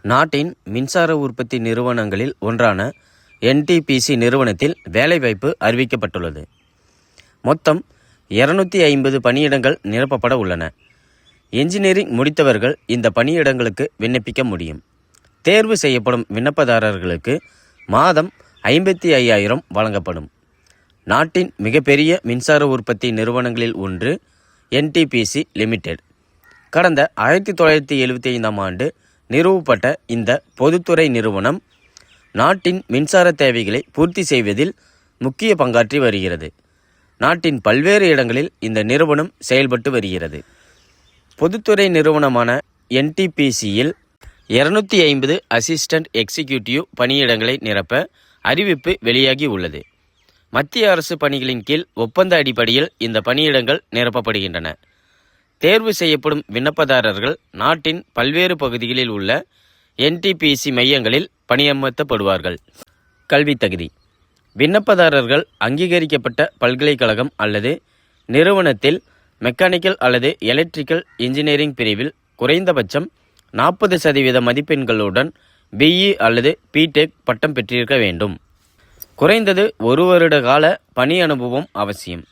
நாட்டின் மின்சார உற்பத்தி நிறுவனங்களில் ஒன்றான NTPC நிறுவனத்தில் வேலைவாய்ப்பு அறிவிக்கப்பட்டுள்ளது. மொத்தம் 250 பணியிடங்கள் நிரப்பப்பட உள்ளன. என்ஜினியரிங் முடித்தவர்கள் இந்த பணியிடங்களுக்கு விண்ணப்பிக்க முடியும். தேர்வு செய்யப்படும் விண்ணப்பதாரர்களுக்கு மாதம் 55,000 வழங்கப்படும். நாட்டின் மிகப்பெரிய மின்சார உற்பத்தி நிறுவனங்களில் ஒன்று NTPC லிமிடெட். கடந்த 1975ஆம் ஆண்டு நிறுவப்பட்ட இந்த பொதுத்துறை நிறுவனம் நாட்டின் மின்சார தேவைகளை பூர்த்தி செய்வதில் முக்கிய பங்காற்றி வருகிறது. நாட்டின் பல்வேறு இடங்களில் இந்த நிறுவனம் செயல்பட்டு வருகிறது. பொதுத்துறை நிறுவனமான NTPCயில் 250 அசிஸ்டன்ட் எக்ஸிக்யூட்டிவ் பணியிடங்களை நிரப்ப அறிவிப்பு வெளியாகி உள்ளது. மத்திய அரசு பணிகளின் கீழ் ஒப்பந்த அடிப்படையில் இந்த பணியிடங்கள் நிரப்பப்படுகின்றன. தேர்வு செய்யப்படும் விண்ணப்பதாரர்கள் நாட்டின் பல்வேறு பகுதிகளில் உள்ள NTPC மையங்களில் பணியமர்த்தப்படுவார்கள். கல்வி தகுதி: விண்ணப்பதாரர்கள் அங்கீகரிக்கப்பட்ட பல்கலைக்கழகம் அல்லது நிறுவனத்தில் மெக்கானிக்கல் அல்லது எலக்ட்ரிக்கல் இன்ஜினியரிங் பிரிவில் குறைந்தபட்சம் 40% மதிப்பெண்களுடன் BE அல்லது பிடெக் பட்டம் பெற்றிருக்க வேண்டும். குறைந்தது 1 வருட கால பணி அனுபவம் அவசியம்.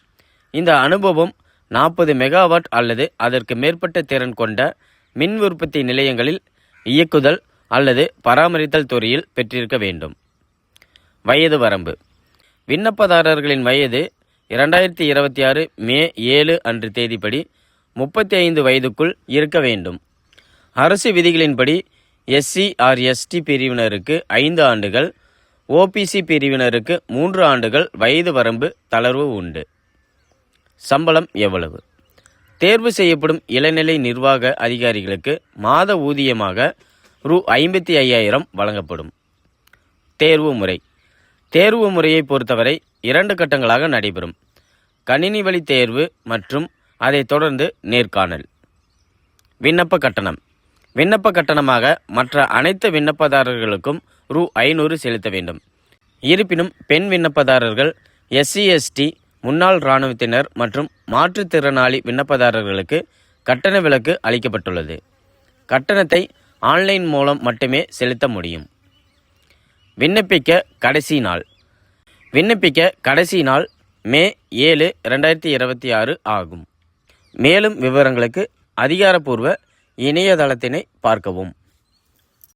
இந்த அனுபவம் 40 மெகாவாட் அல்லது அதற்கு மேற்பட்ட திறன் கொண்ட மின் உற்பத்தி நிலையங்களில் இயக்குதல் அல்லது பராமரித்தல் துறையில் பெற்றிருக்க வேண்டும். வயது வரம்பு: விண்ணப்பதாரர்களின் வயது 2026 மே 7 அன்று தேதிப்படி 35 வயதுக்குள் இருக்க வேண்டும். அரசு விதிகளின்படி SC/ST பிரிவினருக்கு 5 ஆண்டுகள், OPC பிரிவினருக்கு 3 ஆண்டுகள் வயது வரம்பு தளர்வு உண்டு. சம்பளம் எவ்வளவு? தேர்வு செய்யப்படும் இளநிலை நிர்வாக அதிகாரிகளுக்கு மாத ஊதியமாக ரூ. 55,000 வழங்கப்படும். தேர்வு முறை: தேர்வு முறையை பொறுத்தவரை 2 கட்டங்களாக நடைபெறும். கணினி வழி தேர்வு மற்றும் அதைத் தொடர்ந்து நேர்காணல். விண்ணப்ப கட்டணம்: விண்ணப்ப கட்டணமாக மற்ற அனைத்து விண்ணப்பதாரர்களுக்கும் ரூ. 500 செலுத்த வேண்டும். இருப்பினும் பெண் விண்ணப்பதாரர்கள், SC/ST, முன்னாள் இராணுவத்தினர் மற்றும் மாற்றுத்திறனாளி விண்ணப்பதாரர்களுக்கு கட்டண விலக்கு அளிக்கப்பட்டுள்ளது. கட்டணத்தை ஆன்லைன் மூலம் மட்டுமே செலுத்த முடியும். விண்ணப்பிக்க கடைசி நாள்: விண்ணப்பிக்க கடைசி நாள் மே 7, 2026 ஆகும். மேலும் விவரங்களுக்கு அதிகாரப்பூர்வ இணையதளத்தினை பார்க்கவும்.